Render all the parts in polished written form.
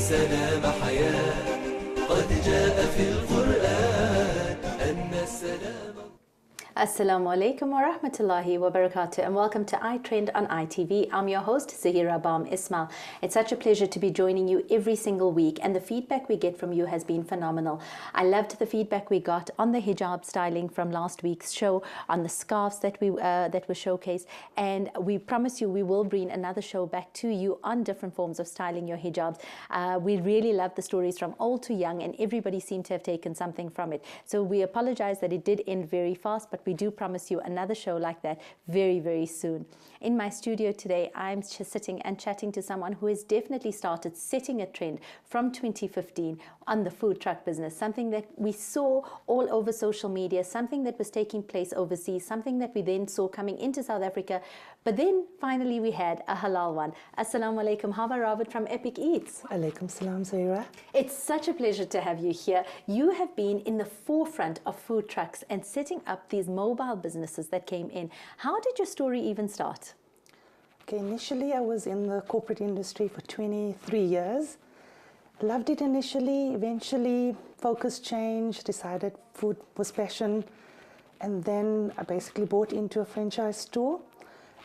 السلام حياة قد جاء في القرآن أن السلام. Assalamu alaikum wa rahmatullahi wa barakatuh, and welcome to iTREND on ITV. I'm your host, Zaheerah Bham Ismail. It's such a pleasure to be joining you every single week, and the feedback we get from you has been phenomenal. I loved the feedback we got on the hijab styling from last week's show, on the scarves that were showcased, and we promise you we will bring another show back to you on different forms of styling your hijabs. We really love the stories from old to young, and everybody seemed to have taken something from it. So we apologize that it did end very fast, but we do promise you another show like that very, very soon. In my studio today, I'm just sitting and chatting to someone who has definitely started setting a trend from 2015 on the food truck business, something that we saw all over social media, something that was taking place overseas, something that we then saw coming into South Africa, but then finally we had a halal one. Assalamu alaikum, Hava Robert from Epic Eats. Alaikum salam, Zaheerah. It's such a pleasure to have you here. You have been in the forefront of food trucks and setting up these mobile businesses that came in. How did your story even start? Okay, initially I was in the corporate industry for 23 years. Loved it initially, eventually focus changed, decided food was passion, and then I basically bought into a franchise store.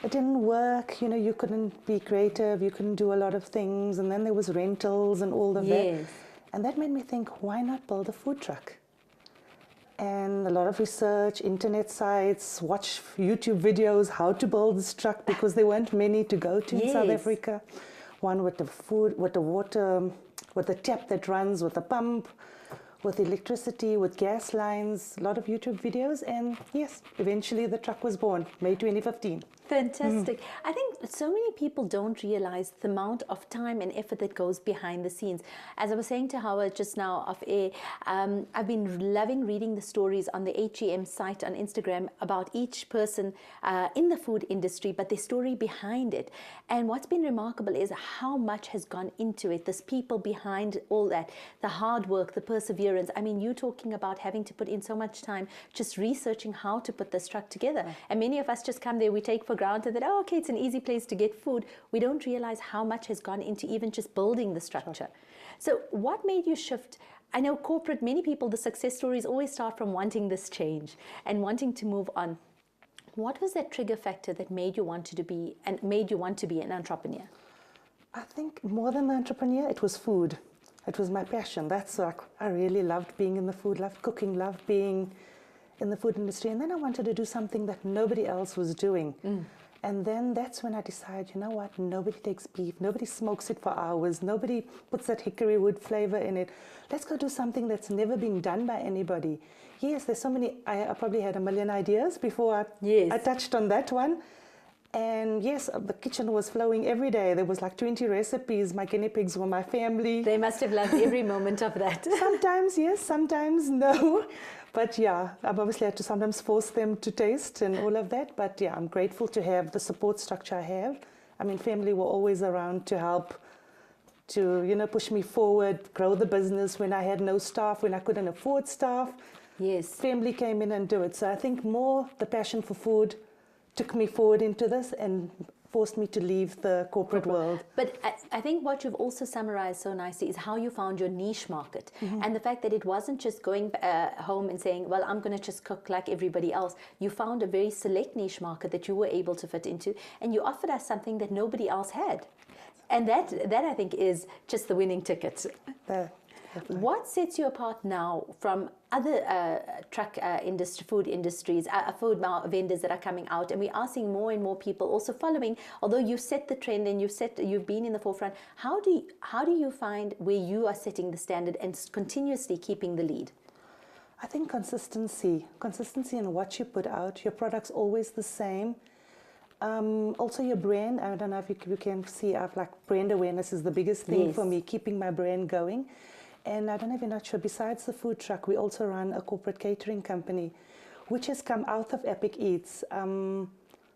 It didn't work, you know, you couldn't be creative, you couldn't do a lot of things, and then there was rentals and all of that. And that made me think, why not build a food truck? And a lot of research, internet sites, watch YouTube videos, how to build this truck, because there weren't many to go to in South Africa. One with the food, with the water, with the tap that runs, with the pump, with electricity, with gas lines, a lot of YouTube videos, and yes, eventually the truck was born, May 2015. Fantastic. I think so many people don't realize the amount of time and effort that goes behind the scenes. As I was saying to Howard just now off air, I've been loving reading the stories on the HEM site on Instagram about each person in the food industry, but the story behind it. And what's been remarkable is how much has gone into it. There's people behind all that, the hard work, the perseverance. I mean, you talking about having to put in so much time just researching how to put this truck together. And many of us just come there, we take for granted that, oh, okay, it's an easy place to get food. We don't realize how much has gone into even just building the structure. So what made you shift? I know corporate, many people, the success stories always start from wanting this change and wanting to move on. What was that trigger factor that made you want to be an entrepreneur? I think more than the entrepreneur, it was food. It was my passion. That's like, I really loved being in the food, loved cooking, loved being in the food industry. And then I wanted to do something that nobody else was doing. And then that's when I decided, you know what, nobody takes beef, nobody smokes it for hours, nobody puts that hickory wood flavor in it. Let's go do something that's never been done by anybody. Yes, there's so many, I probably had a million ideas before I touched on that one. And yes, the kitchen was flowing every day. There was like 20 recipes. My guinea pigs were my family. They must have loved every moment of that. Sometimes yes, sometimes no. But yeah, I've obviously had to sometimes force them to taste and all of that. But yeah, I'm grateful to have the support structure I have. I mean, family were always around to help, to, you know, push me forward, grow the business when I had no staff, when I couldn't afford staff. Yes. Family came in and do it. So I think more the passion for food took me forward into this and forced me to leave the corporate world. But I think what you've also summarized so nicely is how you found your niche market, and the fact that it wasn't just going home and saying, well, I'm going to just cook like everybody else. You found a very select niche market that you were able to fit into, and you offered us something that nobody else had. And that I think is just the winning ticket. What sets you apart now from other truck industry, food industries, food vendors that are coming out, and we are seeing more and more people also following? Although you've set the trend and you've been in the forefront, how do you find where you are setting the standard and continuously keeping the lead? I think consistency in what you put out. Your product's always the same. Also your brand. I don't know if you can see, I've like brand awareness is the biggest thing for me, keeping my brand going. And I don't know if you're not sure, besides the food truck, we also run a corporate catering company, which has come out of Epic Eats.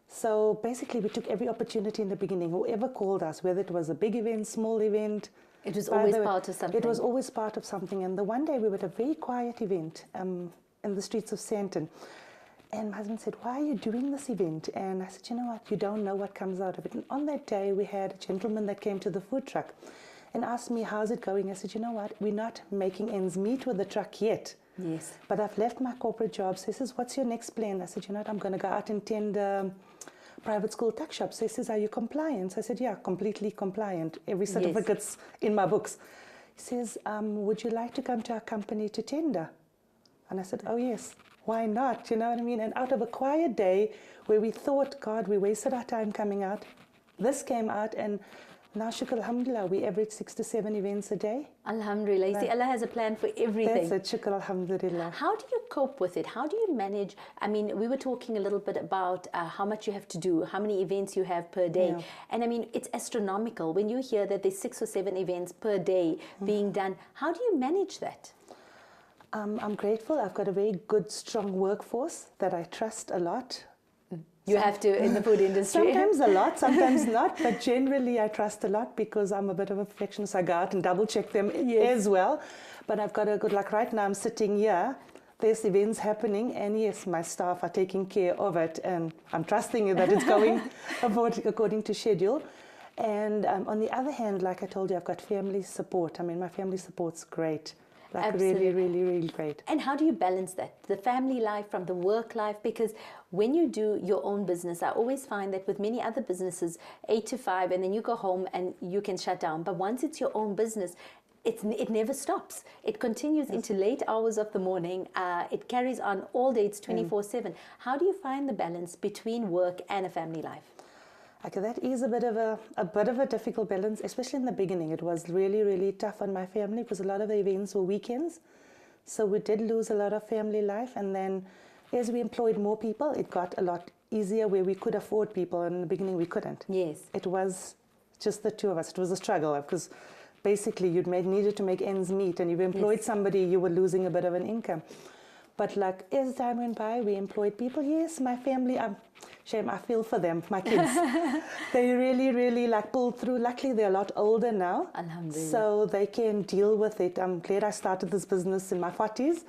So basically, we took every opportunity in the beginning. Whoever called us, whether it was a big event, small event. It was always part of something. It was always part of something. And the one day we were at a very quiet event in the streets of Sandton. And my husband said, why are you doing this event? And I said, you know what, you don't know what comes out of it. And on that day, we had a gentleman that came to the food truck. and asked me, how's it going? I said, you know what, we're not making ends meet with the truck yet. Yes. But I've left my corporate job. So he says, what's your next plan? I said, you know what, I'm going to go out and tend private school tuck shops. So he says, are you compliant? So I said, yeah, completely compliant. Every certificate's in my books. He says, would you like to come to our company to tender? And I said, oh yes, why not? You know what I mean? And out of a quiet day where we thought, God, we wasted our time coming out, this came out, and now, shukr alhamdulillah, we average 6 to 7 events a day. Alhamdulillah. You see, Allah has a plan for everything. That's it, shukr alhamdulillah. How do you cope with it? How do you manage? I mean, we were talking a little bit about how much you have to do, how many events you have per day. Yeah. And I mean, it's astronomical. When you hear that there's 6 or 7 events per day being done, how do you manage that? I'm grateful. I've got a very good, strong workforce that I trust a lot. You have to in the food industry. Sometimes a lot, sometimes not, but generally I trust a lot because I'm a bit of a perfectionist. I go out and double check them as well. But I've got a good, like right now I'm sitting here, there's events happening, and yes, my staff are taking care of it, and I'm trusting that it's going according to schedule. And on the other hand, like I told you, I've got family support. I mean, my family support's great. Like Absolutely. really great. And how do you balance that, the family life from the work life? Because when you do your own business, I always find that with many other businesses, 8 to 5, and then you go home and you can shut down. But once it's your own business, it never stops. It continues into late hours of the morning. It carries on all day. It's 24/7. How do you find the balance between work and a family life? Okay, that is a bit of a difficult balance, especially in the beginning. It was really tough on my family because a lot of the events were weekends. So we did lose a lot of family life, and then as we employed more people, it got a lot easier where we could afford people. In the beginning, we couldn't. Yes. It was just the two of us. It was a struggle because basically needed to make ends meet, and if you employed somebody, you were losing a bit of an income. But like as time went by, we employed people. Yes, my family, shame, I feel for them, my kids. They really like pulled through. Luckily, they're a lot older now. Alhamdulillah. So they can deal with it. I'm glad I started this business in my 40s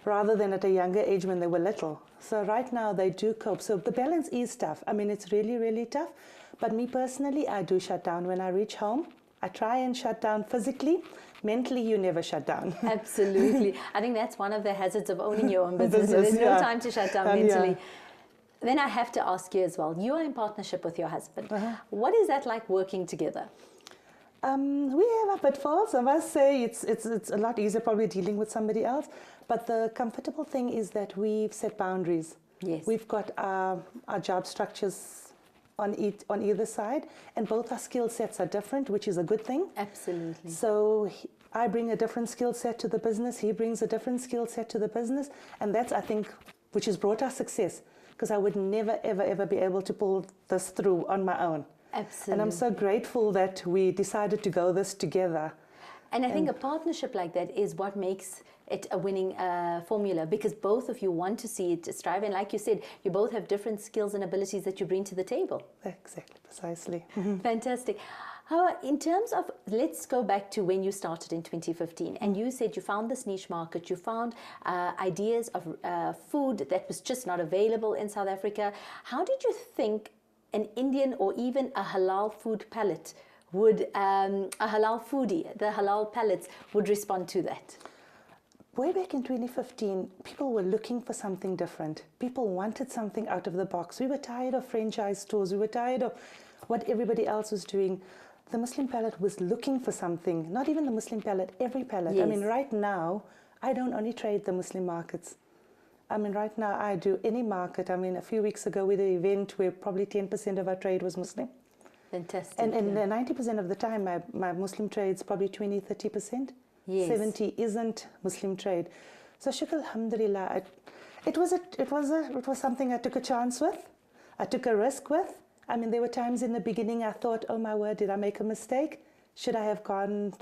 rather than at a younger age when they were little. So right now they do cope. So the balance is tough. I mean, it's really tough. But me personally, I do shut down. When I reach home, I try and shut down physically. Mentally, you never shut down. Absolutely. I think that's one of the hazards of owning your own business. There's no time to shut down mentally. Then I have to ask you as well, you are in partnership with your husband. What is that like working together? We have our pitfalls. I must say it's a lot easier probably dealing with somebody else. But the comfortable thing is that we've set boundaries. Yes. We've got our job structures on either side, and both our skill sets are different, which is a good thing. Absolutely. So I bring a different skill set to the business, he brings a different skill set to the business, and that's, I think, which has brought us success, because I would never, ever be able to pull this through on my own. Absolutely. And I'm so grateful that we decided to go this together. And I think a partnership like that is what makes it a winning formula, because both of you want to see it strive. And like you said, you both have different skills and abilities that you bring to the table. Exactly, precisely. Fantastic. In terms of, let's go back to when you started in 2015, and you said you found this niche market, you found ideas of food that was just not available in South Africa. How did you think an Indian or even a halal food palate would, a halal foodie, the halal palates would respond to that? Way back in 2015, people were looking for something different. People wanted something out of the box. We were tired of franchise stores. We were tired of what everybody else was doing. The Muslim palate was looking for something. Not even the Muslim palate, every palate. Yes. I mean, right now, I don't only trade the Muslim markets. I mean, right now, I do any market. I mean, a few weeks ago, we did an event where probably 10% of our trade was Muslim. Fantastic. And 90% of the time, my Muslim trade's probably 20, 30%. Yes. 70 isn't Muslim trade. So shukr alhamdulillah, it was something I took a chance with. I took a risk with. I mean, there were times in the beginning I thought, oh my word, did I make a mistake? Should I have gone,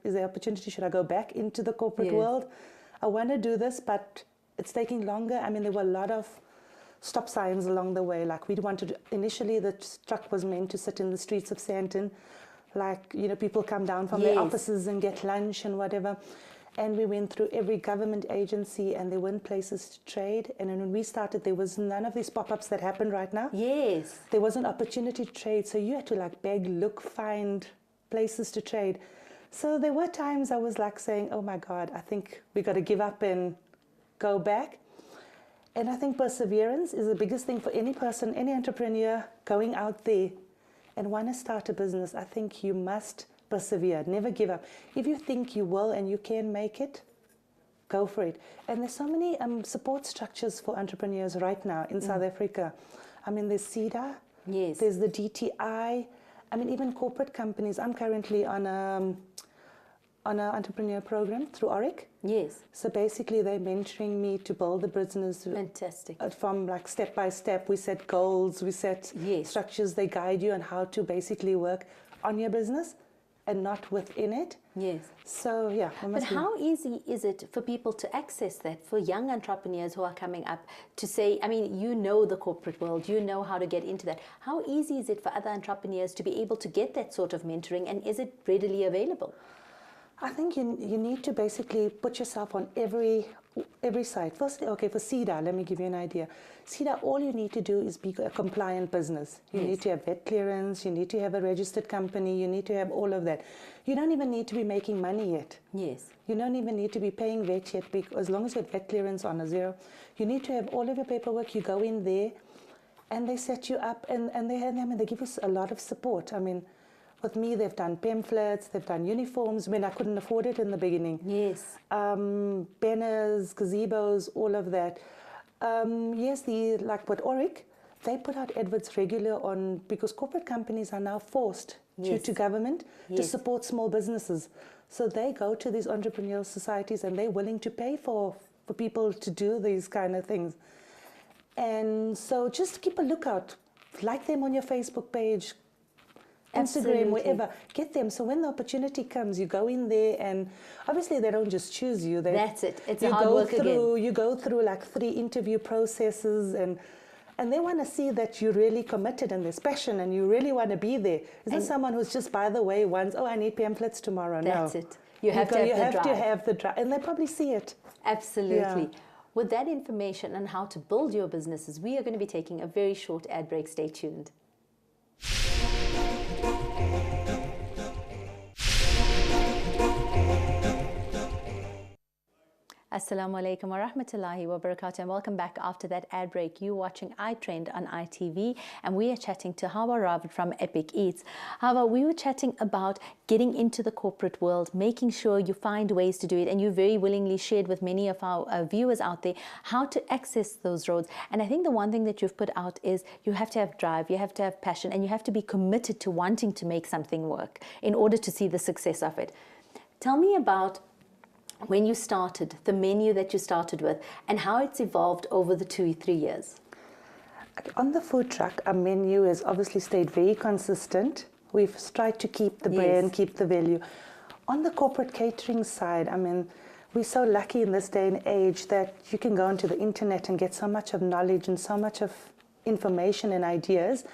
is there opportunity, should I go back into the corporate world? I want to do this, but it's taking longer. I mean, there were a lot of stop signs along the way. Like initially the truck was meant to sit in the streets of Sandton. Like, you know, people come down from their offices and get lunch and whatever. And we went through every government agency, and there weren't places to trade. And then when we started, there was none of these pop-ups that happen right now. Yes. There was an opportunity to trade, so you had to like beg, look, find places to trade. So there were times I was like saying, oh my God, I think we got to give up and go back. And I think perseverance is the biggest thing for any person, any entrepreneur going out there and want to start a business. I think you must persevere, never give up. If you think you will and you can make it, go for it. And there's so many support structures for entrepreneurs right now in South Africa. I mean, there's CEDA, Yes. there's the DTI. I mean, even corporate companies. I'm currently on an entrepreneur program through ORIC. Yes. So basically, they're mentoring me to build the business Fantastic. from like step by step. We set goals, we set Yes. structures. They guide you on how to basically work on your business and not within it. Yes. So yeah. But how easy is it for people to access that, for young entrepreneurs who are coming up to say, I mean, you know the corporate world, you know how to get into that. How easy is it for other entrepreneurs to be able to get that sort of mentoring, and is it readily available? I think you need to basically put yourself on every site. Firstly, okay, for CEDA, let me give you an idea. CEDA, all you need to do is be a compliant business. You need to have vet clearance, you need to have a registered company, you need to have all of that. You don't even need to be making money yet. Yes. You don't even need to be paying vet yet, because as long as you have vet clearance on a zero, you need to have all of your paperwork. You go in there and they set you up, and they give us a lot of support. I mean, with me, they've done pamphlets, they've done uniforms when I couldn't afford it in the beginning. Yes. Banners, gazebos, all of that. Yes, like with ORIC, they put out adverts regular on, because corporate companies are now forced due to government to support small businesses. So they go to these entrepreneurial societies and they're willing to pay for people to do these kind of things. And so just keep a lookout. Like them on your Facebook page, Instagram, wherever. Get them. So when the opportunity comes, you go in there, and obviously they don't just choose you. That's it. It's a hard work again. You go through like 3 interview processes, and they want to see that you're really committed and there's passion and you really want to be there. Isn't someone who's just, by the way, once, oh, I need pamphlets tomorrow. That's no. it. You have to have the drive. And they probably see it. Absolutely. Yeah. With that information on how to build your businesses, we are going to be taking a very short ad break. Stay tuned. Assalamu alaikum wa rahmatullahi wa barakatuh, and welcome back after that ad break. You're watching iTREND on ITV, and we are chatting to Hawa Ravid from Epic Eats. Hawa, we were chatting about getting into the corporate world, making sure you find ways to do it, and you very willingly shared with many of our viewers out there how to access those roads. And I think the one thing that you've put out is you have to have drive, you have to have passion, and you have to be committed to wanting to make something work in order to see the success of it. Tell me about when you started, the menu that you started with, and how it's evolved over the 2-3 years. On the food truck, our menu has obviously stayed very consistent. We've tried to keep the brand, keep the value. On the corporate catering side, I mean, we're so lucky in this day and age that you can go onto the internet and get so much of knowledge and so much of information and ideas.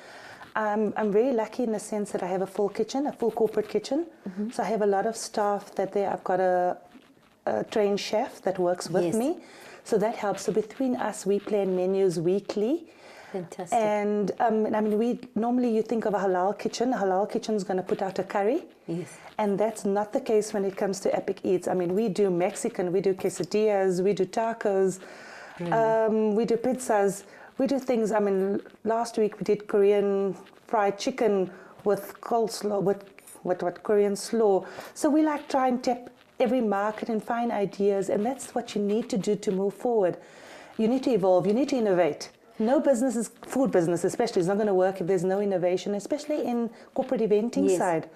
I'm very lucky in the sense that I have a full kitchen, a full corporate kitchen. So I have a lot of staff that there. I've got a trained chef that works with me, so that helps. So between us, we plan menus weekly. Fantastic. And I mean, you think of a halal kitchen. A halal kitchen is going to put out a curry. Yes. And that's not the case when it comes to Epic Eats. I mean, we do Mexican, we do quesadillas, we do tacos, we do pizzas, we do things. I mean, last week we did Korean fried chicken with coleslaw, with Korean slaw. So we like try and tap every market and find ideas, and that's what you need to do to move forward. You need to evolve, you need to innovate. No business, food business especially, is not going to work if there's no innovation, especially in corporate eventing side.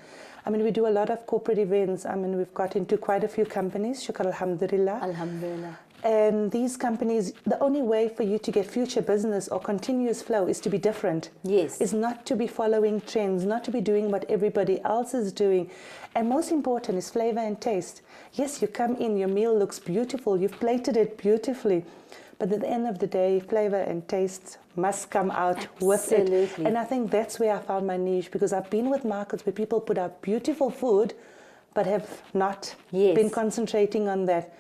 I mean, we do a lot of corporate events. I mean, we've got into quite a few companies, shukr alhamdulillah. Alhamdulillah. And these companies, the only way for you to get future business or continuous flow is to be different. Yes. Is not to be following trends, not to be doing what everybody else is doing. And most important is flavor and taste. Yes, you come in, your meal looks beautiful, you've plated it beautifully. But at the end of the day, flavor and taste must come out with it. And I think that's where I found my niche, because I've been with markets where people put out beautiful food, but have not been concentrating on that.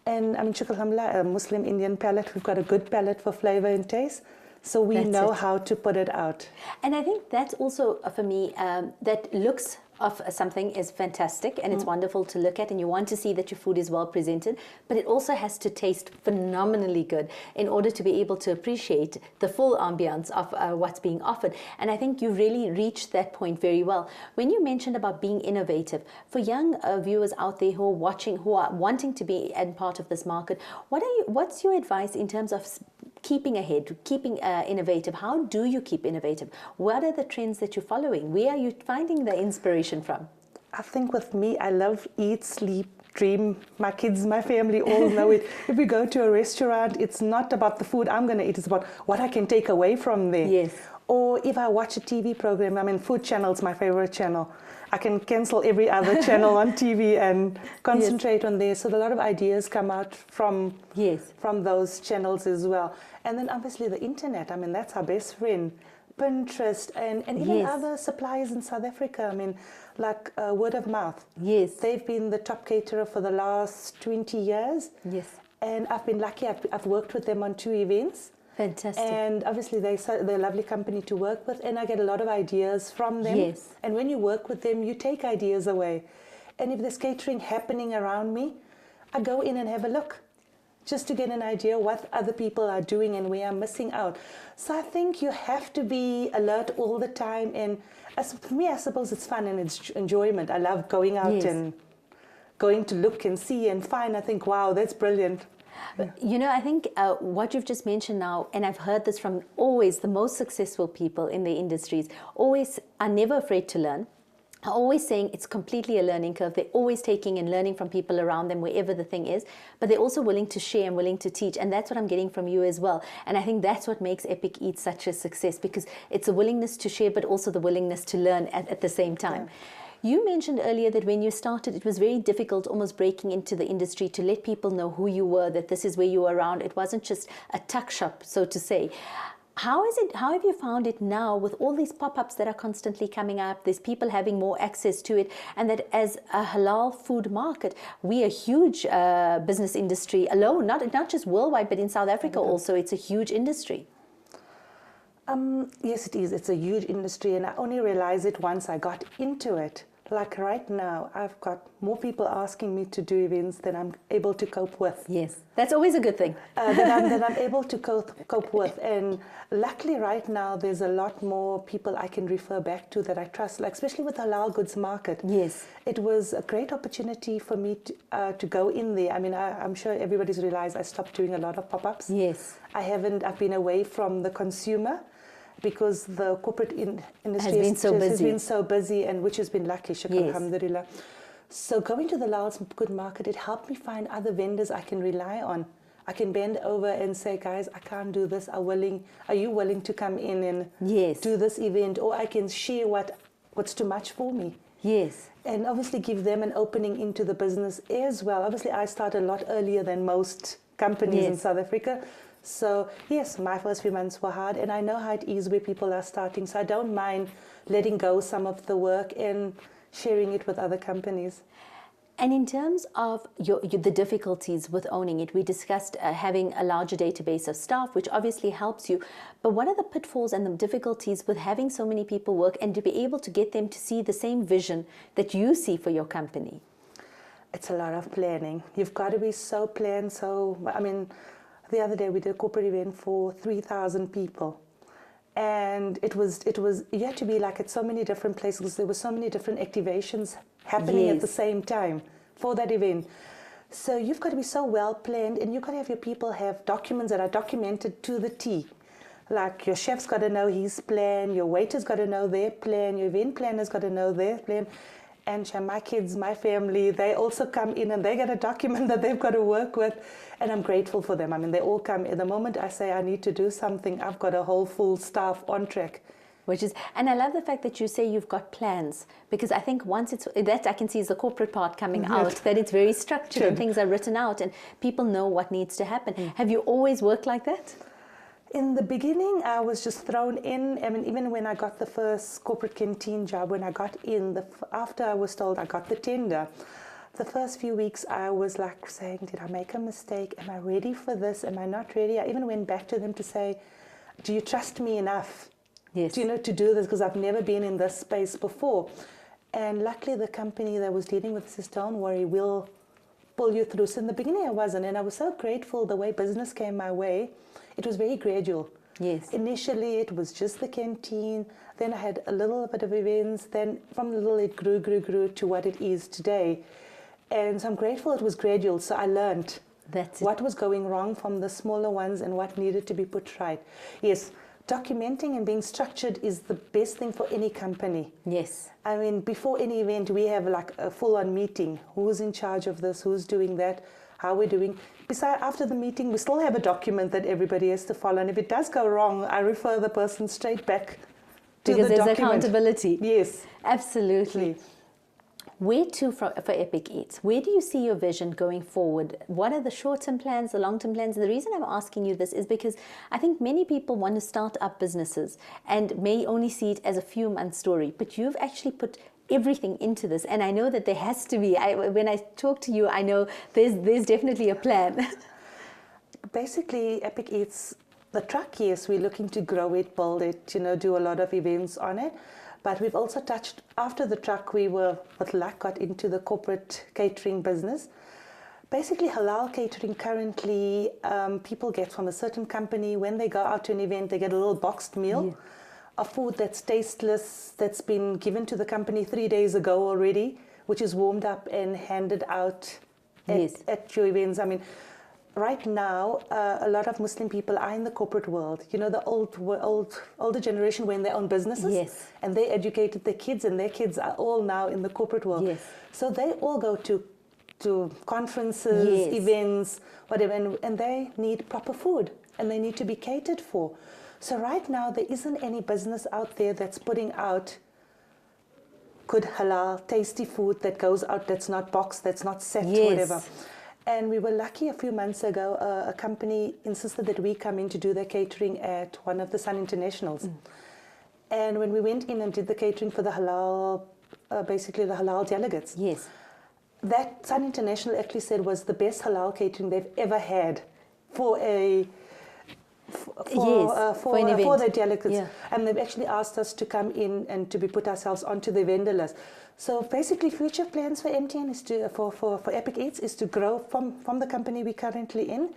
And I mean, shukr alhamdulillah, a Muslim Indian palate, we've got a good palate for flavor and taste. So we know how to put it out. And I think that's also, for me, that looks of something is fantastic and it's wonderful to look at, and you want to see that your food is well presented, but it also has to taste phenomenally good in order to be able to appreciate the full ambiance of what's being offered. And I think you really reached that point very well. When you mentioned about being innovative, for young viewers out there who are watching, who are wanting to be a part of this market, what's your advice in terms of keeping ahead, keeping innovative? How do you keep innovative? What are the trends that you're following? Where are you finding the inspiration from? I think with me, I love eat, sleep, dream. My kids, my family all know it. If we go to a restaurant, it's not about the food I'm going to eat, it's about what I can take away from there. Yes. Or if I watch a TV program, I mean, Food Channel's my favorite channel. I can cancel every other channel on TV and concentrate on there. So a lot of ideas come out from those channels as well. And then obviously the internet, I mean, that's our best friend. Pinterest and even other suppliers in South Africa. I mean, like word of mouth. Yes. They've been the top caterer for the last 20 years. Yes. And I've been lucky. I've worked with them on 2 events. Fantastic. And obviously they're a lovely company to work with, and I get a lot of ideas from them. Yes. And when you work with them, you take ideas away. And if there's catering happening around me, I go in and have a look, just to get an idea what other people are doing and where I'm missing out. So I think you have to be alert all the time. And for me, I suppose it's fun and it's enjoyment. I love going out and going to look and see and find. I think, wow, that's brilliant. You know, I think what you've just mentioned now, and I've heard this from always the most successful people in the industries, always are never afraid to learn. Are always saying it's completely a learning curve. They're always taking and learning from people around them wherever the thing is, but they're also willing to share and willing to teach. And that's what I'm getting from you as well. And I think that's what makes Epic Eat such a success, because it's a willingness to share, but also the willingness to learn at the same time. Yeah. You mentioned earlier that when you started, it was very difficult, almost breaking into the industry, to let people know who you were, that this is where you were around. It wasn't just a tuck shop, so to say. How have you found it now with all these pop-ups that are constantly coming up? There's people having more access to it, and that as a halal food market, we are a huge business industry alone, not just worldwide, but in South Africa also. It's a huge industry. Yes, it is. It's a huge industry, and I only realized it once I got into it. Like right now, I've got more people asking me to do events than I'm able to cope with. Yes, that's always a good thing. that I'm able to cope with. And luckily right now, there's a lot more people I can refer back to that I trust, like especially with the halal goods market. Yes. It was a great opportunity for me to go in there. I mean, I'm sure everybody's realized I stopped doing a lot of pop-ups. Yes. I've been away from the consumer, because the corporate industry has been so busy, and which has been lucky, shukr, alhamdulillah. So going to the Laos good market, it helped me find other vendors I can rely on. I can bend over and say, guys, I can't do this. Are you willing to come in and do this event? Or I can share what's too much for me. Yes. And obviously give them an opening into the business as well. Obviously, I started a lot earlier than most companies in South Africa. So yes, my first few months were hard, and I know how it is where people are starting. So I don't mind letting go some of the work and sharing it with other companies. And in terms of the difficulties with owning it, we discussed having a larger database of staff, which obviously helps you. But what are the pitfalls and the difficulties with having so many people work and to be able to get them to see the same vision that you see for your company? It's a lot of planning. You've got to be so planned. The other day we did a corporate event for 3,000 people, and it was you had to be like at so many different places. There were so many different activations happening at the same time for that event. So you've got to be so well planned, and you've got to have your people have documents that are documented to the T. Like your chef's got to know his plan, your waiter's got to know their plan, your event planner's got to know their plan. And my kids, my family, they also come in and they get a document that they've got to work with. And I'm grateful for them. I mean, they all come. At the moment I say I need to do something, I've got a whole full staff on track. And I love the fact that you say you've got plans, because I think once that I can see is the corporate part coming out, that it's very structured and things are written out and people know what needs to happen. Have you always worked like that? In the beginning, I was just thrown in. I mean, even when I got the first corporate canteen job, when I got in, after I was told I got the tender, the first few weeks I was like saying, did I make a mistake? Am I ready for this? Am I not ready? I even went back to them to say, do you trust me enough? Yes. To do this? Because I've never been in this space before. And luckily the company that was dealing with this says, don't worry, we'll pull you through. So in the beginning I wasn't, and I was so grateful the way business came my way. It was very gradual. Yes. Initially it was just the canteen, then I had a little bit of events, then from the little it grew to what it is today. And so I'm grateful it was gradual, so I learned what was going wrong from the smaller ones and what needed to be put right. Yes, documenting and being structured is the best thing for any company. Yes. I mean, before any event, we have like a full-on meeting. Who's in charge of this? Who's doing that? How we're doing. Besides, after the meeting, we still have a document that everybody has to follow. And if it does go wrong, I refer the person straight back to because the there's document. accountability. Yes. Absolutely. Where to for Epic Eats? Where do you see your vision going forward? What are the short-term plans, the long-term plans? The reason I'm asking you this is because I think many people want to start up businesses and may only see it as a few months story, but you've actually put everything into this, and I know that there has to be. When I talk to you, I know there's definitely a plan. Basically, Epic Eats, the truck, yes, we're looking to grow it, build it, do a lot of events on it. But we've also touched, after the truck, we were, with luck, got into the corporate catering business. Basically, halal catering currently, people get from a certain company. When they go out to an event, they get a little boxed meal of food that's tasteless, that's been given to the company 3 days ago already, which is warmed up and handed out at your events. I mean, right now, a lot of Muslim people are in the corporate world. The older generation were in their own businesses. Yes. And they educated their kids, and their kids are all now in the corporate world. Yes. So they all go to conferences, events, whatever, and they need proper food, and they need to be catered for. So right now, there isn't any business out there that's putting out good halal, tasty food that goes out, that's not boxed, that's not set, whatever. And we were lucky a few months ago, a company insisted that we come in to do their catering at one of the Sun Internationals. And when we went in and did the catering for the halal, basically the halal delegates, that Sun International actually said was the best halal catering they've ever had for the delegates. And they've actually asked us to come in and to be put ourselves onto the vendor list. So basically, future plans for MTN is for Epic Eats is to grow from the company we're currently in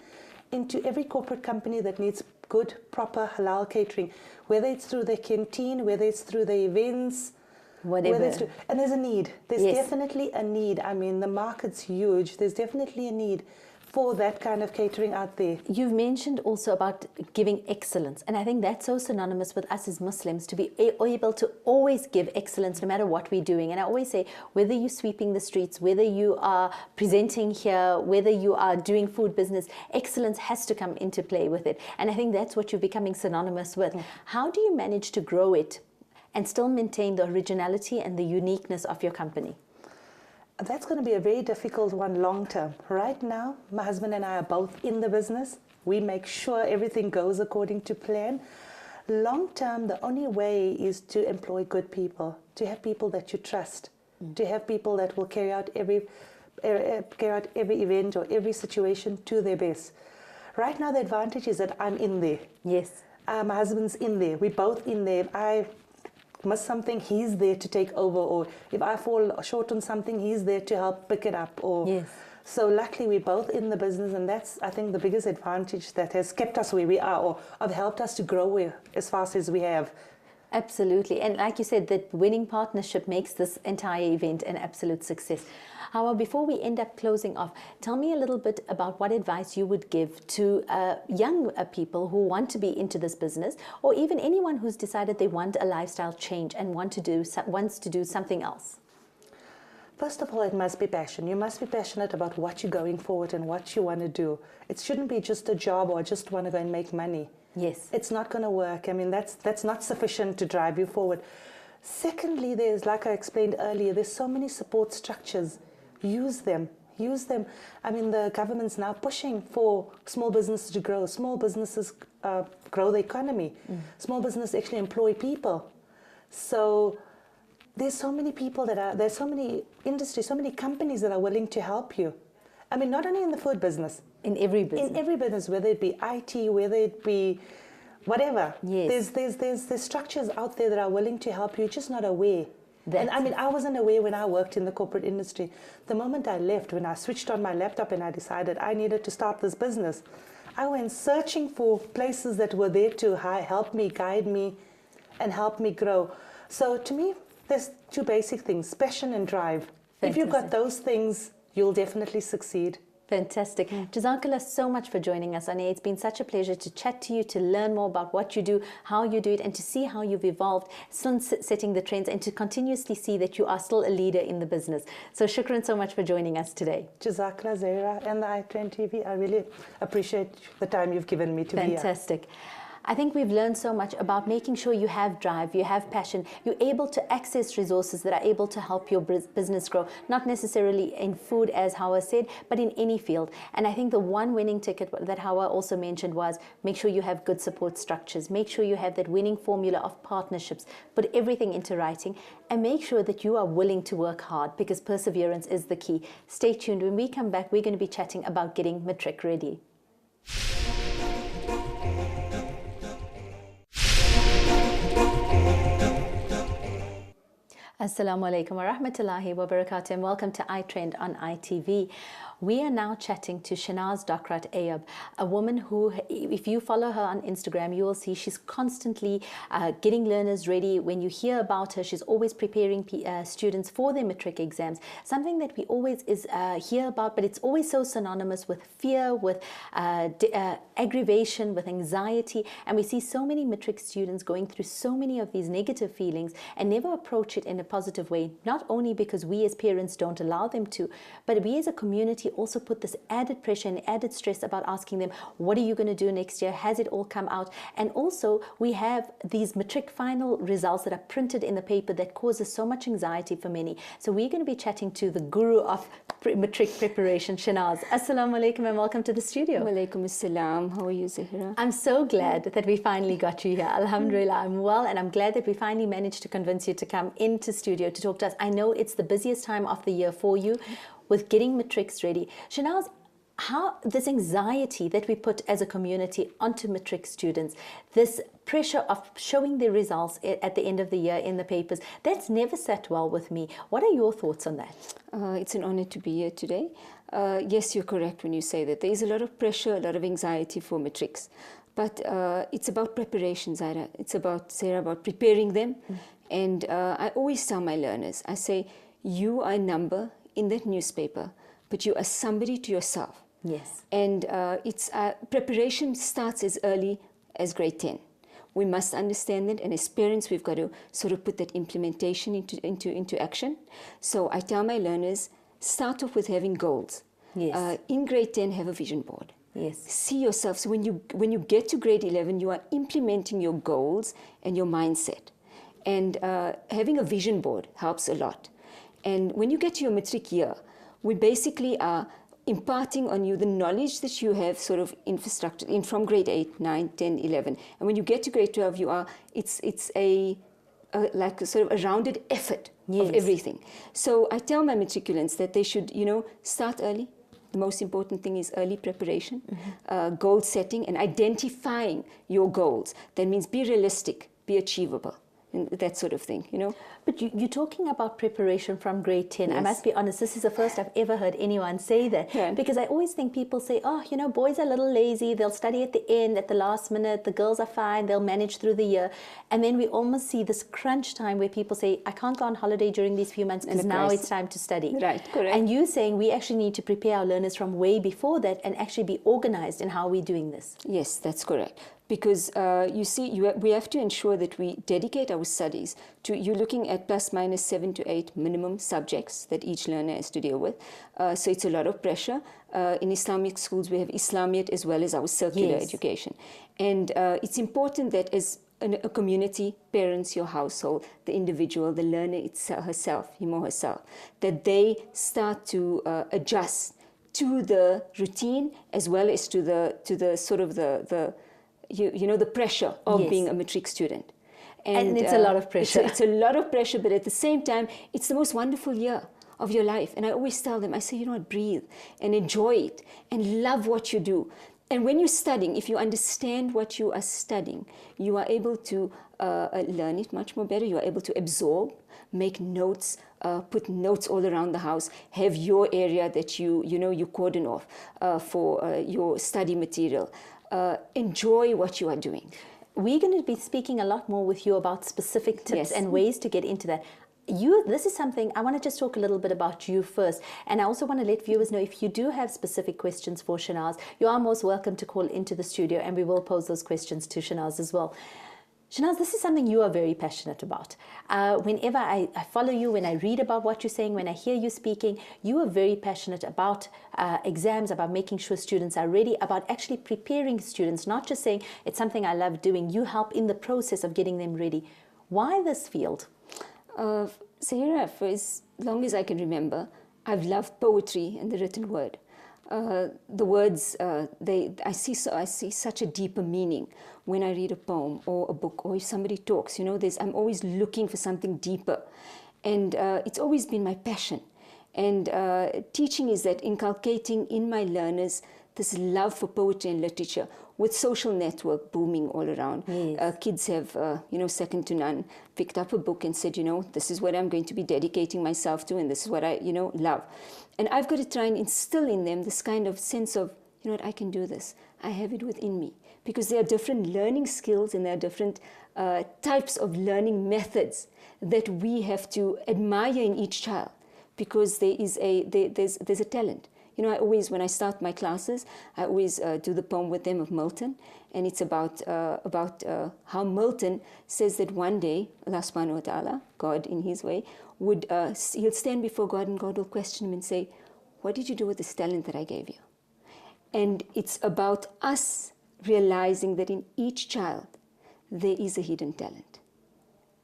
into every corporate company that needs good, proper halal catering, whether it's through their canteen, whether it's through the events, whatever. And there's a need. There's definitely a need. I mean, the market's huge. There's definitely a need for that kind of catering out there. You've mentioned also about giving excellence, and I think that's so synonymous with us as Muslims, to be able to always give excellence no matter what we're doing. And I always say, whether you're sweeping the streets, whether you are presenting here, whether you are doing food business, excellence has to come into play with it. And I think that's what you're becoming synonymous with. How do you manage to grow it and still maintain the originality and the uniqueness of your company? That's going to be a very difficult one long term. Right now, my husband and I are both in the business. We make sure everything goes according to plan. Long term, the only way is to employ good people, to have people that you trust, to have people that will carry out every event or every situation to their best. Right now, the advantage is that I'm in there. Yes. My husband's in there. We're both in there. If I miss something, he's there to take over, or if I fall short on something, he's there to help pick it up. So luckily we're both in the business, and that's, I think, the biggest advantage that has kept us where we are, or have helped us to grow as fast as we have. Absolutely. And like you said, that winning partnership makes this entire event an absolute success. However, before we end up closing off, tell me a little bit about what advice you would give to young people who want to be into this business, or even anyone who's decided they want a lifestyle change and wants to do something else. First of all, it must be passion. You must be passionate about what you're going forward and what you want to do. It shouldn't be just a job or just want to go and make money. Yes. It's not going to work. I mean, that's not sufficient to drive you forward. Secondly, there's, like I explained earlier, there's so many support structures. Use them. Use them. I mean, the government's now pushing for small businesses to grow. Small businesses grow the economy. Small businesses actually employ people. So there's so many people there's so many industries, so many companies that are willing to help you. I mean, not only in the food business. In every business. In every business, whether it be IT, whether it be whatever. Yes. There's structures out there that are willing to help you, just not aware. And I mean, I wasn't aware when I worked in the corporate industry. The moment I left, when I switched on my laptop and I decided I needed to start this business, I went searching for places that were there to help me, guide me, and help me grow. So to me, there's two basic things, passion and drive. Fantastic. If you've got those things, you'll definitely succeed. Fantastic. Jazakallah so much for joining us on air. It's been such a pleasure to chat to you, to learn more about what you do, how you do it, and to see how you've evolved since setting the trends, and to continuously see that you are still a leader in the business. So shukran so much for joining us today. Jazakallah, Zaheerah, and the iTREND TV. I really appreciate the time you've given me to be here. Fantastic. I think we've learned so much about making sure you have drive, you have passion, you're able to access resources that are able to help your business grow, not necessarily in food, as Hawa said, but in any field. And I think the one winning ticket that Hawa also mentioned was make sure you have good support structures, make sure you have that winning formula of partnerships, put everything into writing, and make sure that you are willing to work hard, because perseverance is the key. Stay tuned. When we come back, we're going to be chatting about getting matric ready. Assalamu alaikum wa rahmatullahi wa barakatuh, and welcome to iTREND on ITV. We are now chatting to Shanaz Dokrat Ayub, a woman who, if you follow her on Instagram, you will see she's constantly getting learners ready. When you hear about her, she's always preparing students for their matric exams, something that we always hear about, but it's always so synonymous with fear, with aggravation, with anxiety. And we see so many matric students going through so many of these negative feelings and never approach it in a positive way, not only because we as parents don't allow them to, but we as a community also put this added pressure and added stress about asking them, what are you going to do next year? Has it all come out? And also we have these matric final results that are printed in the paper that causes so much anxiety for many. So we're going to be chatting to the guru of matric preparation, Shanaz. Assalamu alaikum and welcome to the studio. Walaikum assalam. How are you, Zaheerah? I'm so glad that we finally got you here. Alhamdulillah, I'm well, and I'm glad that we finally managed to convince you to come into studio to talk to us. I know it's the busiest time of the year for you with getting matrics ready. Shanaz, how this anxiety that we put as a community onto matric students, this pressure of showing the results at the end of the year in the papers, that's never sat well with me. What are your thoughts on that? It's an honor to be here today. Yes, you're correct when you say that. There is a lot of pressure, a lot of anxiety for matrics. But it's about preparation, Zaheerah. It's about, Zaheerah, about preparing them. And I always tell my learners, I say, you are a number in that newspaper, but you are somebody to yourself. Yes. And it's preparation starts as early as grade 10. We must understand that, and as parents, we've got to sort of put that implementation into action. So I tell my learners, start off with having goals. Yes. In grade 10, have a vision board. Yes. See yourself. So when you get to grade 11, you are implementing your goals and your mindset. And having a vision board helps a lot. And when you get to your matric year, we basically are imparting on you the knowledge that you have sort of infrastructure in from grade 8, 9, 10, 11. And when you get to grade 12, it's like a sort of a rounded effort of everything. So I tell my matriculants that they should, start early. The most important thing is early preparation, goal setting, and identifying your goals. That means be realistic, be achievable. And that sort of thing, But you're talking about preparation from grade 10. Yes. I must be honest, this is the first I've ever heard anyone say that. Yeah. Because I always think people say, boys are a little lazy, they'll study at the end, at the last minute, the girls are fine, they'll manage through the year. And then we almost see this crunch time where people say, I can't go on holiday during these few months because now it's time to study. Right, correct. And you saying we actually need to prepare our learners from way before that and actually be organized in how we're doing this. Yes, that's correct. Because we have to ensure that we dedicate our studies to, you're looking at plus minus 7 to 8 minimum subjects that each learner has to deal with. So it's a lot of pressure. In Islamic schools, we have Islamiyat as well as our circular education. And it's important that as a community, parents, your household, the individual, the learner herself, him or herself, that they start to adjust to the routine as well as to the sort of the pressure of being a matric student. And it's a lot of pressure. It's a lot of pressure, but at the same time, it's the most wonderful year of your life. And I always tell them, I say, breathe and enjoy it and love what you do. And when you're studying, if you understand what you are studying, you are able to learn it much more better. You are able to absorb make notes, put notes all around the house, have your area that you cordon off for your study material. Enjoy what you are doing. We're going to be speaking a lot more with you about specific tips Yes. and ways to get into that. This is something, I want to just talk a little bit about you first. And I also want to let viewers know, if you do have specific questions for Shanaz, you are most welcome to call into the studio, and we will pose those questions to Shanaz as well. Shanaz, this is something you are very passionate about. Whenever I follow you, when I read about what you're saying, when I hear you speaking, you are very passionate about exams, about making sure students are ready, about actually preparing students, not just saying it's something I love doing. You help in the process of getting them ready. Why this field? Zaheerah, for as long as I can remember, I've loved poetry and the written word. The words, I see such a deeper meaning when I read a poem or a book, or if somebody talks. I'm always looking for something deeper, and it's always been my passion. And teaching is that inculcating in my learners this love for poetry and literature, with social network booming all around. Yes. Kids have, second to none, picked up a book and said, this is what I'm going to be dedicating myself to, and this is what I, love. And I've got to try and instill in them this kind of sense of, I can do this. I have it within me. Because there are different learning skills, and there are different types of learning methods that we have to admire in each child, because there's a talent. I always, when I start my classes, I always do the poem with them of Milton, and it's about how Milton says that one day Allah subhanahu wa ta'ala, God in his way, he'll stand before God, and God will question him and say, what did you do with this talent that I gave you? And it's about us realizing that in each child there is a hidden talent,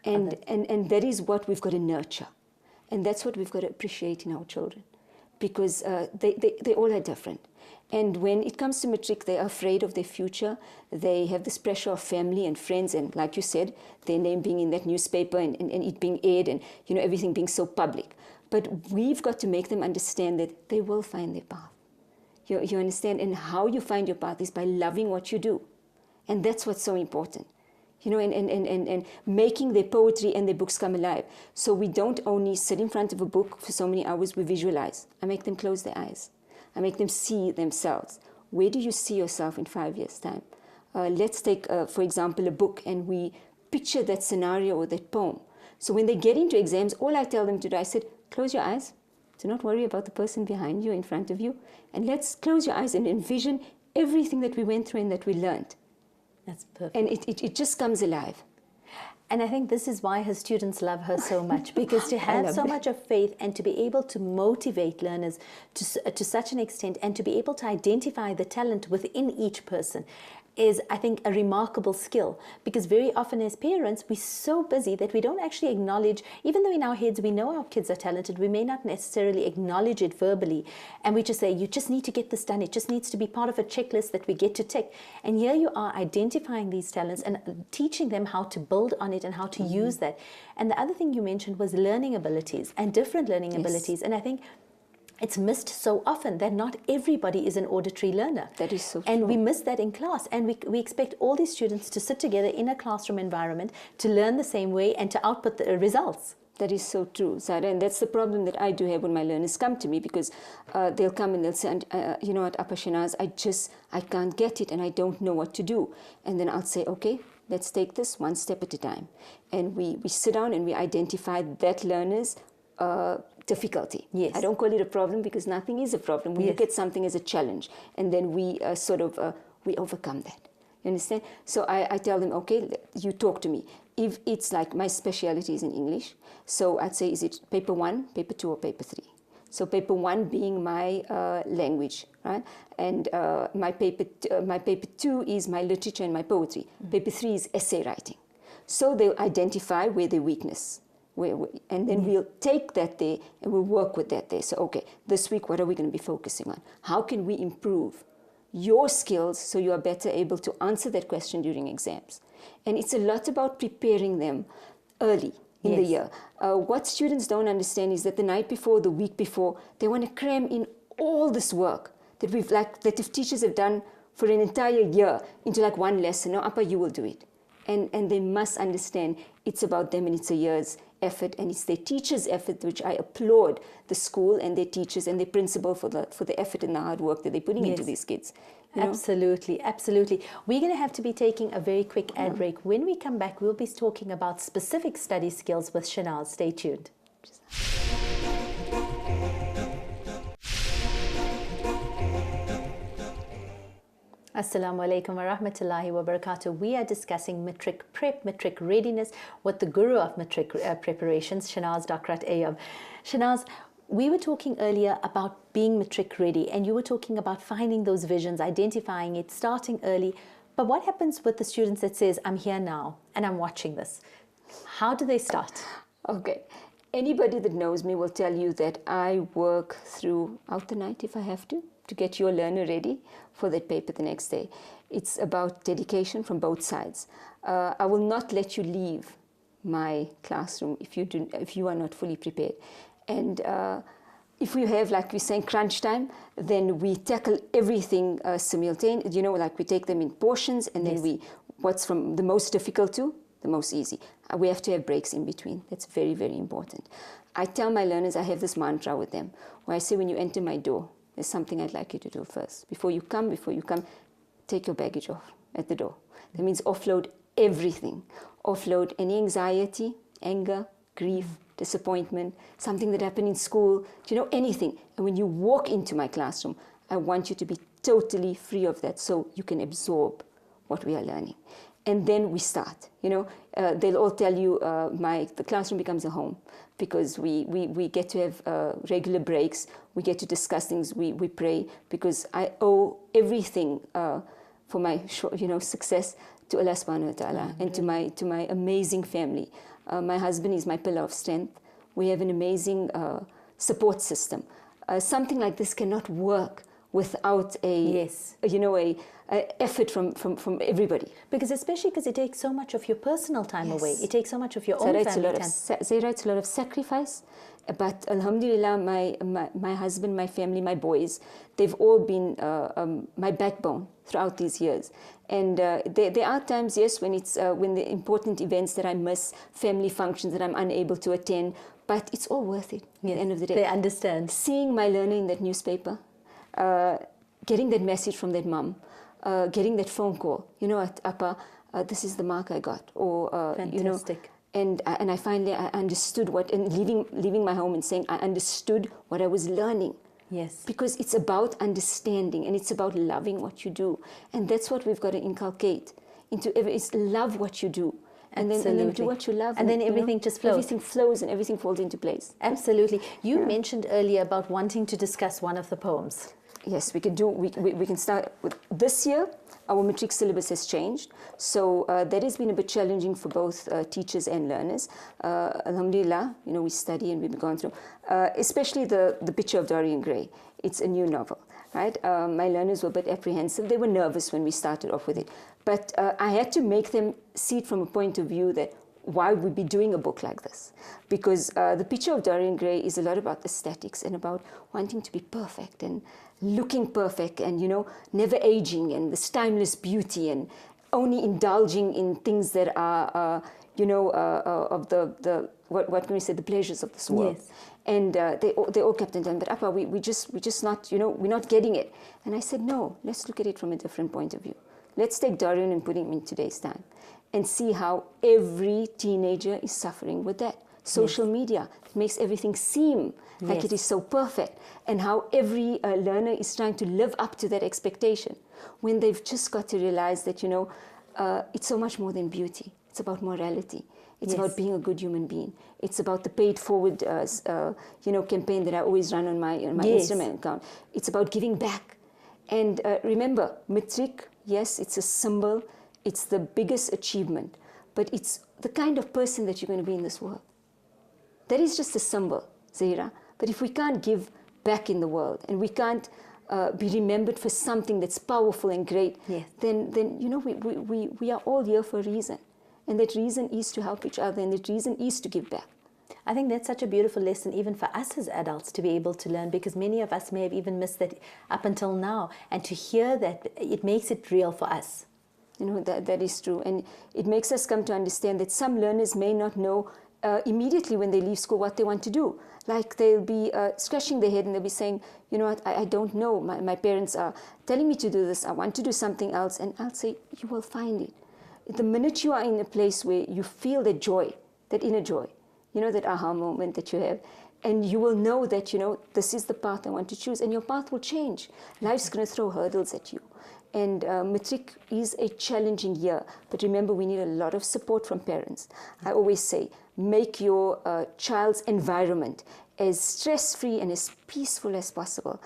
and that is what we've got to nurture, and that's what we've got to appreciate in our children. Because they all are different. And when it comes to matric, they are afraid of their future. They have this pressure of family and friends, and like you said, their name being in that newspaper, and it being aired, and everything being so public. But we've got to make them understand that they will find their path. You understand? And how you find your path is by loving what you do. And that's what's so important. And making their poetry and their books come alive. So we don't only sit in front of a book for so many hours, we visualize. I make them close their eyes. I make them see themselves. Where do you see yourself in 5 years' time? Let's take, for example, a book, and we picture that scenario or that poem. So when they get into exams, all I tell them to do, I said, close your eyes. Do not worry about the person behind you, in front of you. And let's close your eyes and envision everything that we went through and that we learned. That's perfect. And it just comes alive. And I think this is why her students love her so much, because to have so much of faith and to be able to motivate learners to such an extent, and to be able to identify the talent within each person, is, I think, a remarkable skill. Because very often as parents, we're so busy that we don't actually acknowledge, even though in our heads we know our kids are talented, we may not necessarily acknowledge it verbally. And we just say, you just need to get this done. It just needs to be part of a checklist that we get to tick. And here you are identifying these talents and teaching them how to build on it and how to use that. And the other thing you mentioned was learning abilities and different learning abilities. And I think it's missed so often that not everybody is an auditory learner. That is so true. And we miss that in class. And we expect all these students to sit together in a classroom environment to learn the same way and to output the results. That is so true, Zaheerah. And that's the problem that I do have when my learners come to me, because they'll come and they'll say, you know what, Appa Shanaz, I can't get it and I don't know what to do. And then I'll say, okay, let's take this one step at a time. And we sit down and we identify that learner's difficulty. Yes. I don't call it a problem, because nothing is a problem. We look at something as a challenge, and then we we overcome that. You understand? So I tell them, okay, you talk to me. If it's like my specialty is in English, so I'd say, is it paper 1, paper 2, or paper 3? So paper 1 being my language, right? And my paper 2 is my literature and my poetry. Paper 3 is essay writing. So they'll identify where their weakness. And then we'll take that there and we'll work with that there. So, okay, this week, what are we going to be focusing on? How can we improve your skills so you are better able to answer that question during exams? And it's a lot about preparing them early in the year. What students don't understand is that the night before, the week before, they want to cram in all this work that if teachers have done for an entire year into like one lesson. No, Appa, you will do it. And they must understand it's about them and it's a year's. effort, and it's their teachers' effort, which I applaud the school and their teachers and their principal for the effort and the hard work that they're putting into these kids. Absolutely, absolutely. We're going to have to be taking a very quick ad break. When we come back, we'll be talking about specific study skills with Shanaz. Stay tuned. Assalamu alaikum wa rahmatullahi wa barakatuh. We are discussing matric prep, matric readiness with the guru of matric preparations, Shanaz Dakrat Ayub. Shanaz, we were talking earlier about being matric ready, and you were talking about finding those visions, identifying it, starting early. But what happens with the students that says, I'm here now and I'm watching this? How do they start? Okay. Anybody that knows me will tell you that I work throughout the night if I have to get your learner ready for that paper the next day. It's about dedication from both sides. I will not let you leave my classroom if you are not fully prepared. And if we have, like we're saying, crunch time, then we tackle everything simultaneously. Like we take them in portions, and then what's from the most difficult to the most easy. We have to have breaks in between. That's very, very important. I tell my learners, I have this mantra with them, where I say, when you enter my door, there's something I'd like you to do first. Before you come, take your baggage off at the door. That means offload everything. Offload any anxiety, anger, grief, disappointment, something that happened in school, anything. And when you walk into my classroom, I want you to be totally free of that so you can absorb what we are learning. And then we start. They'll all tell you the classroom becomes a home, because we get to have regular breaks. We get to discuss things. We pray, because I owe everything for my success to Allah subhanahu wa ta'ala and to my amazing family. My husband is my pillar of strength. We have an amazing support system. Something like this cannot work without a effort from everybody. Because it takes so much of your personal time away. It takes so much of your own family time. Zaheerah, it's a lot of sacrifice. But alhamdulillah, my husband, my family, my boys, they've all been my backbone throughout these years. And there are times, yes, when the important events that I miss, family functions that I'm unable to attend, but it's all worth it at the end of the day. They understand. Seeing my learner in that newspaper, getting that message from that mum, getting that phone call, Appa, this is the mark I got, or fantastic. And I finally understood leaving my home and saying I understood what I was learning. Yes. Because it's about understanding, and it's about loving what you do, and that's what we've got to inculcate into is love what you do. And then do what you love. And then everything just flows. Everything flows and everything falls into place. Absolutely. You mentioned earlier about wanting to discuss one of the poems. Yes, we can start with this year. Our matric syllabus has changed, so that has been a bit challenging for both teachers and learners. Alhamdulillah, we study and we've gone through, especially the Picture of Dorian Gray. It's a new novel, right? My learners were a bit apprehensive. They were nervous when we started off with it, but I had to make them see it from a point of view that why we'd be doing a book like this. Because the Picture of Dorian Gray is a lot about aesthetics and about wanting to be perfect and looking perfect and, never aging, and this timeless beauty, and only indulging in things that are, of what can we say, the pleasures of this world. Yes. And they all kept on telling me, but Appa, we just not, we're not getting it. And I said, no, let's look at it from a different point of view. Let's take Dorian and put him in today's time and see how every teenager is suffering with that. Social media makes everything seem like it is so perfect, and how every learner is trying to live up to that expectation, when they've just got to realize that, it's so much more than beauty. It's about morality. It's about being a good human being. It's about the paid forward, campaign that I always run on my Instagram account. It's about giving back. And remember, matric, yes, it's a symbol. It's the biggest achievement, but it's the kind of person that you're going to be in this world. That is just a symbol, Zaheerah. But if we can't give back in the world, and we can't be remembered for something that's powerful and great, then we are all here for a reason. And that reason is to help each other, and that reason is to give back. I think that's such a beautiful lesson even for us as adults to be able to learn, because many of us may have even missed that up until now. And to hear that, it makes it real for us. That is true. And it makes us come to understand that some learners may not know immediately when they leave school what they want to do. Like they'll be scratching their head and they'll be saying, you know what, I don't know. My parents are telling me to do this. I want to do something else. And I'll say, you will find it. The minute you are in a place where you feel that joy, that inner joy, you know, that aha moment that you have, and you will know that, you know, this is the path I want to choose, and your path will change. Life's going to throw hurdles at you. And matric is a challenging year, but remember, we need a lot of support from parents. I always say, make your child's environment as stress-free and as peaceful as possible.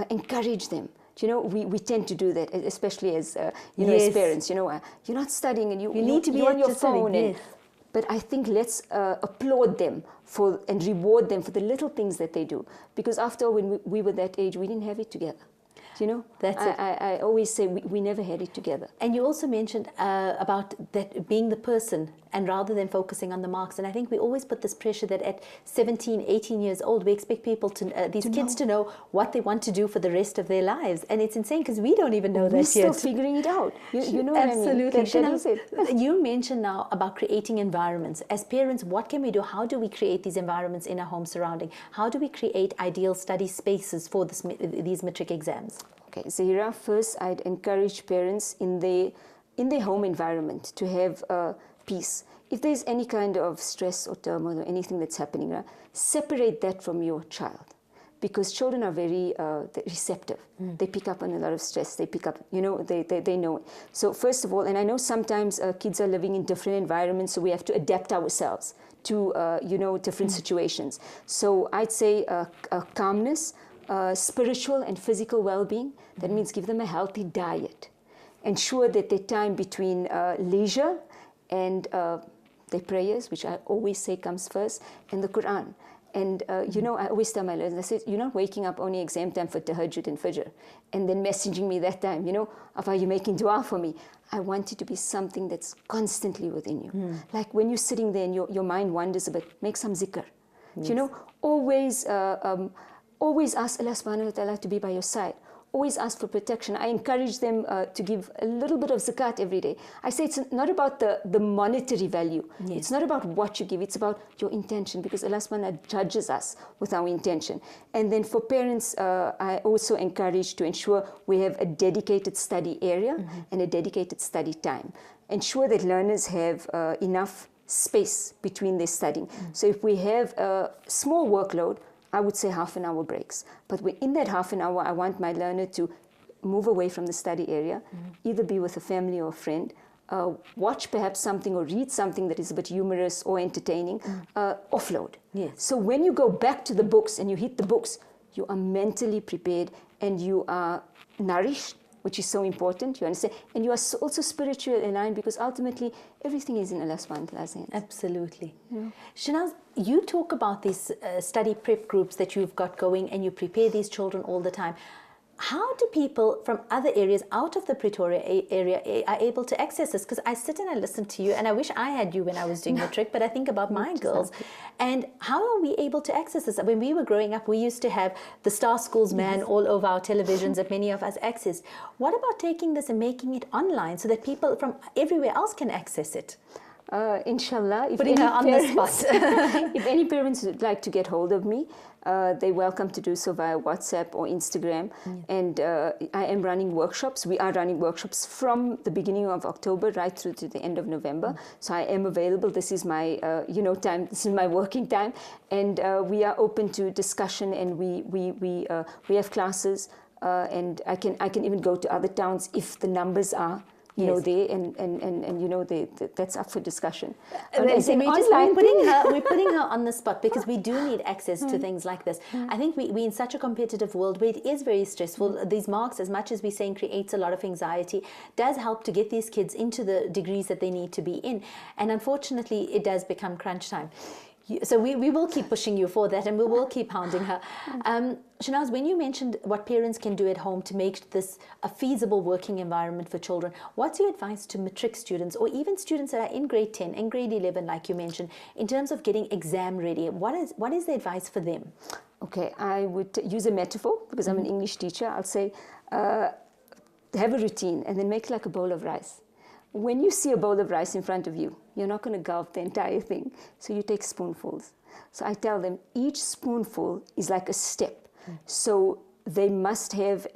Encourage them. You know, we tend to do that, especially as you know, as parents. You know, you're not studying, and you need to be on your phone. And, but I think let's applaud them for and reward them for the little things that they do, because after all, when we were that age, we didn't have it together. You know, I always say we never had it together. And you also mentioned about that being the person, and rather than focusing on the marks. And I think we always put this pressure that at 17, 18 years old, we expect people to, these kids to know what they want to do for the rest of their lives. And it's insane because we don't even know that yet. We're still figuring it out. You know Absolutely. what I mean? That is it. You mentioned now about creating environments. As parents, what can we do? How do we create these environments in our home surrounding? How do we create ideal study spaces for these matric exams? Okay, Zaheerah, first I'd encourage parents in their home environment to have peace. If there's any kind of stress or turmoil or anything that's happening, separate that from your child, because children are very receptive. They pick up on a lot of stress. They pick up, you know, they know it. So first of all, and I know sometimes kids are living in different environments, so we have to adapt ourselves to, you know, different situations. So I'd say calmness, spiritual and physical well-being. That means give them a healthy diet. Ensure that their time between leisure and their prayers, which I always say comes first, and the Quran. And, you know, I always tell my learners, I say, you're not waking up only exam time for tahajjud and fajr, and then messaging me that time, you know, of, are you making dua for me? I want it to be something that's constantly within you. Like when you're sitting there and your mind wanders a bit, make some zikr. Yes. You know, always ask Allah subhanahu wa ta'ala to be by your side. Always ask for protection. I encourage them to give a little bit of zakat every day. I say it's not about the monetary value. Yes. It's not about what you give. It's about your intention, because Allah subhanahu wa ta'ala judges us with our intention. And then for parents, I also encourage to ensure we have a dedicated study area and a dedicated study time. Ensure that learners have enough space between their studying. So if we have a small workload, I would say half an hour breaks. But in that half an hour, I want my learner to move away from the study area, either be with a family or a friend, watch perhaps something or read something that is a bit humorous or entertaining, offload. Yes. So when you go back to the books and you hit the books, you are mentally prepared and you are nourished, which is so important, you understand? And you are also spiritually aligned, because ultimately everything is in Allah subhanahu wa ta'ala's hands. Absolutely. Shanaz, you talk about these study prep groups that you've got going, and you prepare these children all the time. How do people from other areas out of the Pretoria area are able to access this? Because I sit and I listen to you, and I wish I had you when I was doing the trick, but I think about my girls. And how are we able to access this? When we were growing up, we used to have the Star Schools man all over our televisions that many of us accessed. What about taking this and making it online so that people from everywhere else can access it? Inshallah, if putting her on the spot. If any parents would like to get hold of me, they're welcome to do so via WhatsApp or Instagram. And I am running workshops. We are running workshops from the beginning of October right through to the end of November. So I am available. This is my time. This is my working time, and we are open to discussion. And we have classes, and I can even go to other towns if the numbers are. You know, and you know, that's up for discussion. We're putting her on the spot, because we do need access to things like this. I think we're in such a competitive world where it is very stressful. These marks, as much as we're saying creates a lot of anxiety, does help to get these kids into the degrees that they need to be in. And unfortunately, it does become crunch time. So we will keep pushing you for that, and we will keep hounding her. Shanaz, when you mentioned what parents can do at home to make this a feasible working environment for children, what's your advice to matric students, or even students that are in grade 10 and grade 11, like you mentioned, in terms of getting exam ready? What is the advice for them? Okay, I would use a metaphor, because I'm an English teacher. I'll say, have a routine and then make like a bowl of rice. When you see a bowl of rice in front of you, you're not going to gulp the entire thing. So you take spoonfuls. So I tell them each spoonful is like a step. So they must have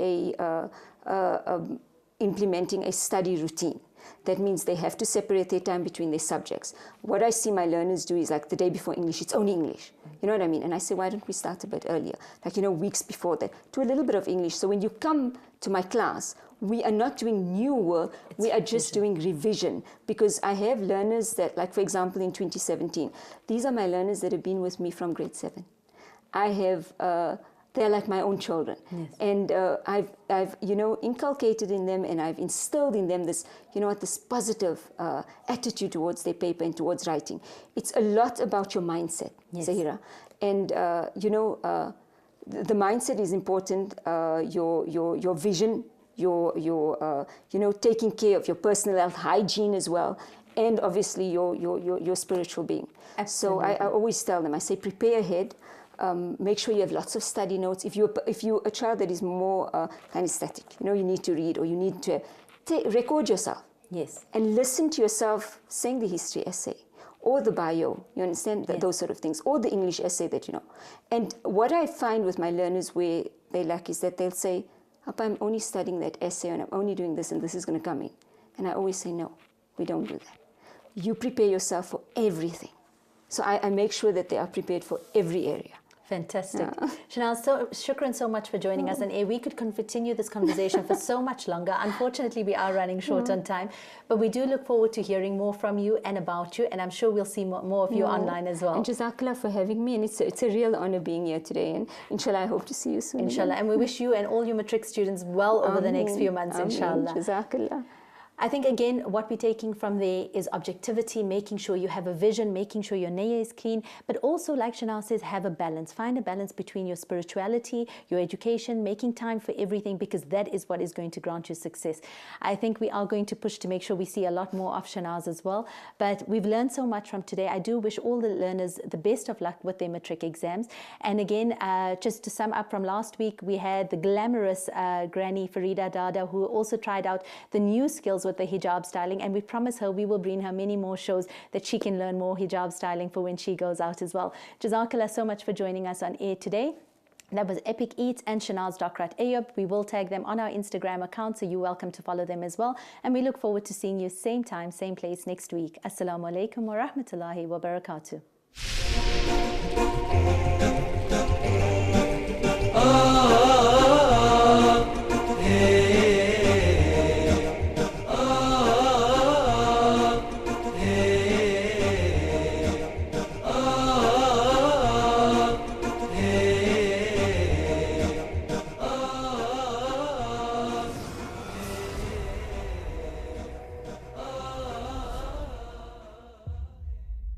implementing a study routine. That means they have to separate their time between their subjects. What I see my learners do is like the day before English, it's only English. You know what I mean? And I say, why don't we start a bit earlier? Like, you know, weeks before that, to a little bit of English. So when you come to my class, we are not doing new work, we are just doing revision. Because I have learners that, like for example, in 2017, these are my learners that have been with me from grade 7. I have, they're like my own children. Yes. And I've, you know, inculcated in them and I've instilled in them this, you know, this positive attitude towards their paper and towards writing. It's a lot about your mindset, yes. Zaheerah. And, you know, the mindset is important, your vision, your you know, taking care of your personal health, hygiene as well, and obviously your spiritual being. Absolutely. So I always tell them, I say, prepare ahead. Make sure you have lots of study notes. If you're a child that is more kind of static, you know, you need to read or you need to record yourself. Yes. And listen to yourself saying the history essay or the bio, you understand, Yes. those sort of things, or the English essay that you know. And what I find with my learners where they lack is that they'll say, Appa, I'm only studying that essay and I'm only doing this and this is going to come in. And I always say, no, we don't do that. You prepare yourself for everything. So I make sure that they are prepared for every area. Fantastic. Shanaz, so shukran so much for joining us. And we could continue this conversation for so much longer. Unfortunately, we are running short on time. But we do look forward to hearing more from you and about you. And I'm sure we'll see more of you online as well. And Jazakallah for having me. And it's a real honor being here today. And inshallah, I hope to see you soon. Inshallah. And we wish you and all your matric students well over the next few months, inshallah. Jazakallah. I think, again, what we're taking from there is objectivity, making sure you have a vision, making sure your niyyah is clean, but also, like Shanaz says, have a balance. Find a balance between your spirituality, your education, making time for everything, because that is what is going to grant you success. I think we are going to push to make sure we see a lot more of Shanaz as well. But we've learned so much from today. I do wish all the learners the best of luck with their matric exams. And again, just to sum up from last week, we had the glamorous Granny Farida Dada, who also tried out the new skills with the hijab styling, and we promise her we will bring her many more shows that she can learn more hijab styling for when she goes out as well. Jazakallah so much for joining us on air today. That was Epic Eats and Shanaz Dokrat Ayub. We will tag them on our Instagram account, so you're welcome to follow them as well. And we look forward to seeing you same time, same place next week. Assalamu alaikum wa rahmatullahi wa barakatuh.